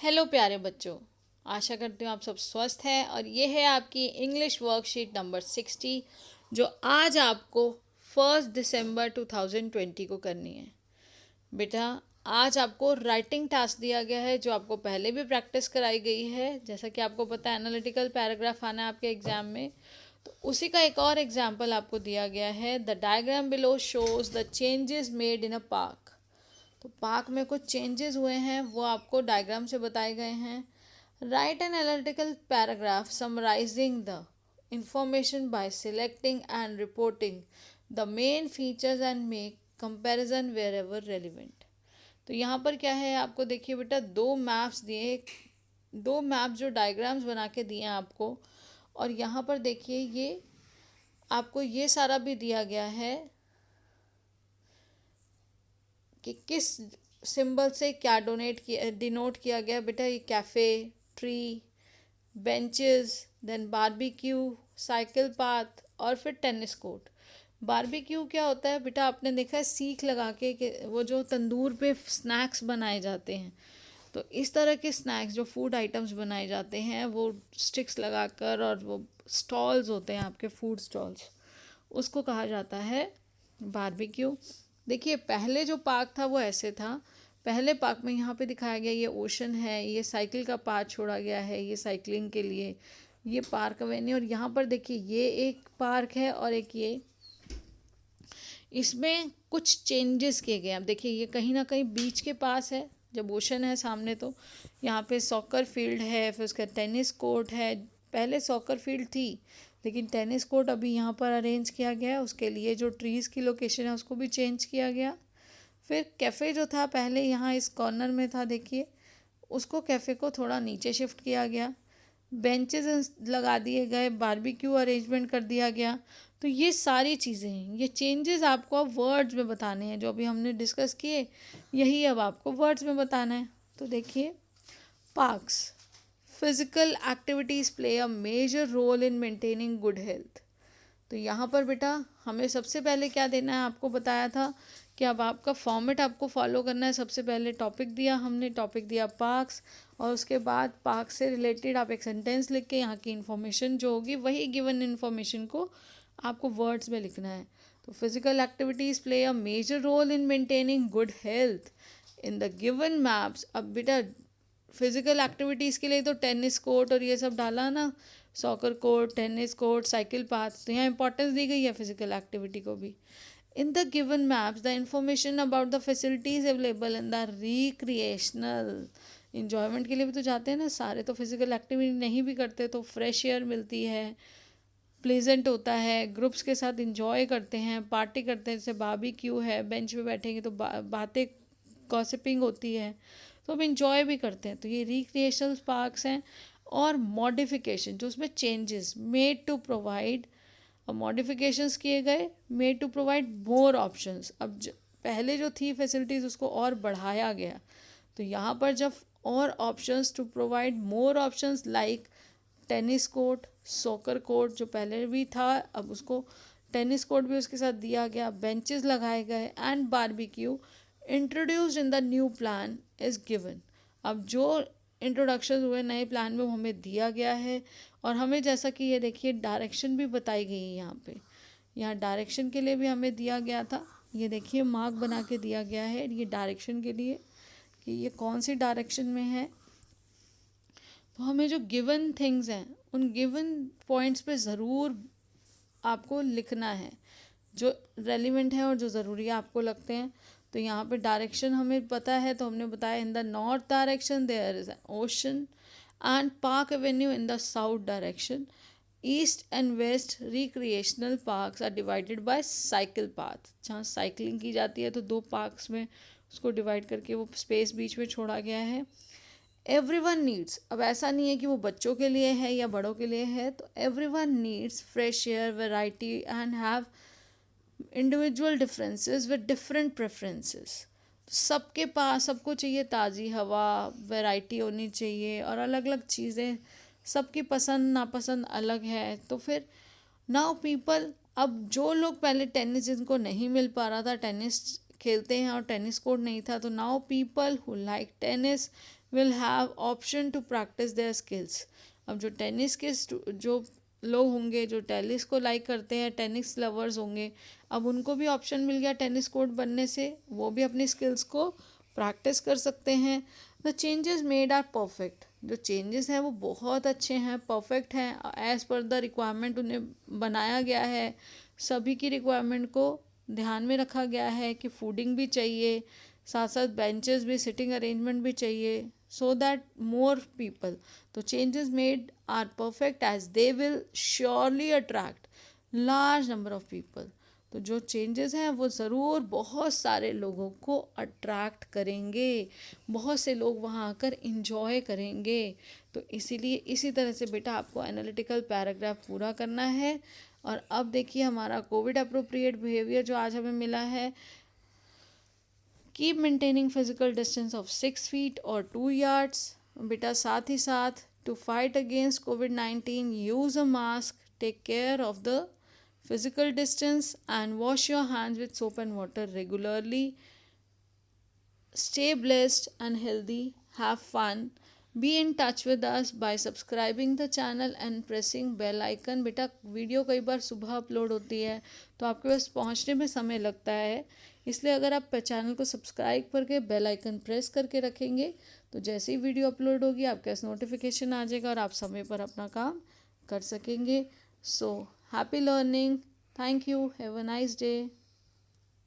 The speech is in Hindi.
हेलो प्यारे बच्चों। आशा करती हूँ आप सब स्वस्थ हैं और ये है आपकी इंग्लिश वर्कशीट नंबर 60 जो आज आपको 1 दिसंबर 2020 को करनी है। बेटा, आज आपको राइटिंग टास्क दिया गया है जो आपको पहले भी प्रैक्टिस कराई गई है। जैसा कि आपको पता है एनालिटिकल पैराग्राफ आना है आपके एग्जाम में, तो उसी का एक और एग्जाम्पल आपको दिया गया है। The diagram below shows the changes made in a park. तो पार्क में कुछ चेंजेस हुए हैं, वो आपको डायग्राम से बताए गए हैं। Write an analytical paragraph summarising the information by selecting and reporting the main features and make comparison wherever relevant. तो यहाँ पर क्या है, आपको देखिए बेटा, दो मैप्स दिए, दो मैप जो डायग्राम्स बना के दिए हैं आपको। और यहाँ पर देखिए ये आपको ये सारा भी दिया गया है कि किस सिंबल से क्या डिनोट किया गया। बेटा ये cafe, tree, benches, then barbecue, cycle path और फिर टेनिस कोर्ट। बारबेक्यू क्या होता है बेटा, आपने देखा है सीख लगा के कि वो जो तंदूर पे स्नैक्स बनाए जाते हैं, तो इस तरह के स्नैक्स जो फूड आइटम्स बनाए जाते हैं वो स्टिक्स लगाकर, और वो स्टॉल्स होते हैं आपके फूड स्टॉल्स, उसको कहा जाता है बारबेक्यू। देखिए पहले जो पार्क था वो ऐसे था। पहले पार्क में यहाँ पे दिखाया गया ये ओशन है, ये साइकिल का पाथ छोड़ा गया है ये साइकिलिंग के लिए, ये पार्क अवेन्यू। और यहाँ पर देखिए ये एक पार्क है और एक ये, इसमें कुछ चेंजेस किए गए। अब देखिए ये कहीं ना कहीं बीच के पास है, जब ओशन है सामने तो यहाँ पे सॉकर फील्ड है, फिर उसका टेनिस कोर्ट है। पहले सॉकर फील्ड थी लेकिन टेनिस कोर्ट अभी यहाँ पर अरेंज किया गया है, उसके लिए जो ट्रीज़ की लोकेशन है उसको भी चेंज किया गया। फिर कैफ़े जो था पहले यहाँ इस कॉर्नर में था, देखिए उसको कैफ़े को थोड़ा नीचे शिफ्ट किया गया। बेंचेस लगा दिए गए, बारबेक्यू अरेंजमेंट कर दिया गया। तो ये सारी चीज़ें हैं, ये चेंजेस आपको अब वर्ड्स में बताने हैं। जो अभी हमने डिस्कस किए यही अब आपको वर्ड्स में बताना है। तो देखिए, parks, physical activities play a major role in maintaining good health. तो यहाँ पर बेटा हमें सबसे पहले क्या देना है, आपको बताया था कि अब आपका फॉर्मेट आपको फॉलो करना है। सबसे पहले टॉपिक दिया हमने, टॉपिक दिया पार्क्स, और उसके बाद पार्क से रिलेटेड आप एक सेंटेंस लिख के यहाँ की इन्फॉर्मेशन जो होगी वही गिवन इन्फॉर्मेशन को आपको वर्ड्स में लिखना है। तो physical activities play a major role in maintaining good health in the given maps. अब बेटा फिजिकल एक्टिविटीज़ के लिए तो टेनिस कोर्ट और ये सब डाला ना, soccer court, tennis court, cycle path, तो यहाँ इंपॉर्टेंस दी गई है फिजिकल एक्टिविटी को भी। इन the given maps the information about the facilities available in the recreational, enjoyment के लिए भी तो जाते हैं ना सारे, तो फिजिकल एक्टिविटी नहीं भी करते तो फ्रेश एयर मिलती है, प्लेजेंट होता है, ग्रुप्स के साथ इंजॉय करते हैं, पार्टी करते हैं, जैसे बारबेक्यू है, बेंच पे बैठेंगे तो बातें गॉसिपिंग होती है, तो हम इंजॉय भी करते हैं। तो ये रिक्रिएशनल पार्क्स हैं। और मॉडिफिकेशन जो उसमें चेंजेस मेड टू प्रोवाइड, अब मॉडिफिकेशंस किए गए, made to provide more options. अब पहले जो थी फैसिलिटीज़ उसको और बढ़ाया गया, तो यहाँ पर जब और options to provide more options like tennis court, soccer court जो पहले भी था अब उसको टेनिस कोर्ट भी उसके साथ दिया गया, बेंचेस लगाए गए, and barbecue introduced in the new plan is given. अब जो इंट्रोडक्शन हुए नए प्लान में वो हमें दिया गया है, और हमें जैसा कि ये देखिए डायरेक्शन भी बताई गई है यहाँ पे, यहाँ डायरेक्शन के लिए भी हमें दिया गया था। ये देखिए मार्क बना के दिया गया है ये डायरेक्शन के लिए कि ये कौन सी डायरेक्शन में है। तो हमें जो गिवन थिंग्स हैं उन गिवन पॉइंट्स पे ज़रूर आपको लिखना है जो रेलिवेंट है और जो ज़रूरी आपको लगते हैं। तो यहाँ पे डायरेक्शन हमें पता है, तो हमने बताया in the north direction there is an ocean and park avenue in the south direction. East and west recreational parks are divided by cycle path. जहाँ साइकिलिंग की जाती है तो दो पार्क्स में उसको डिवाइड करके वो स्पेस बीच में छोड़ा गया है। एवरीवन नीड्स, अब ऐसा नहीं है कि वो बच्चों के लिए है या बड़ों के लिए है, तो everyone needs fresh air, variety and have individual differences with different preferences. सबके पास सबको चाहिए ताज़ी हवा, वैरायटी होनी चाहिए और अलग अलग चीज़ें, सबकी पसंद नापसंद अलग है। तो फिर नाउ पीपल, अब जो लोग पहले टेनिस जिनको नहीं मिल पा रहा था टेनिस खेलते हैं और टेनिस कोर्ट नहीं था, तो now people who like tennis will have option to practise their skills. अब जो टेनिस के जो लोग होंगे, जो टेनिस को लाइक करते हैं, टेनिस लवर्स होंगे, अब उनको भी ऑप्शन मिल गया टेनिस कोर्ट बनने से, वो भी अपनी स्किल्स को प्रैक्टिस कर सकते हैं। The changes made are perfect. जो चेंजेस हैं वो बहुत अच्छे हैं, परफेक्ट हैं, एज़ पर द रिक्वायरमेंट उन्हें बनाया गया है। सभी की रिक्वायरमेंट को ध्यान में रखा गया है कि फूडिंग भी चाहिए, साथ साथ बेंचेस भी, सिटिंग अरेंजमेंट भी चाहिए, सो दैट मोर पीपल। तो changes made are perfect as they will surely attract large number of people. तो जो चेंजेस हैं वो ज़रूर बहुत सारे लोगों को अट्रैक्ट करेंगे, बहुत से लोग वहाँ आकर इंजॉय करेंगे। तो इसीलिए इसी तरह से बेटा आपको एनालिटिकल पैराग्राफ पूरा करना है। और अब देखिए हमारा कोविड अप्रोप्रिएट बिहेवियर जो आज हमें मिला है, keep maintaining physical distance of 6 feet और 2 yards। बेटा साथ ही साथ टू फाइट अगेंस्ट कोविड-19 use a mask, take care of the physical distance and wash your hands with soap and water regularly. Stay blessed and healthy, have fun, be in touch with us by subscribing the channel and pressing bell icon। बेटा वीडियो कई बार सुबह अपलोड होती है तो आपके पास पहुंचने में समय लगता है, इसलिए अगर आप चैनल को सब्सक्राइब करके बेल आइकन प्रेस करके रखेंगे तो जैसे ही वीडियो अपलोड होगी आपके पास नोटिफिकेशन आ जाएगा और आप समय पर अपना काम कर सकेंगे। सो happy learning. Thank you. Have a nice day.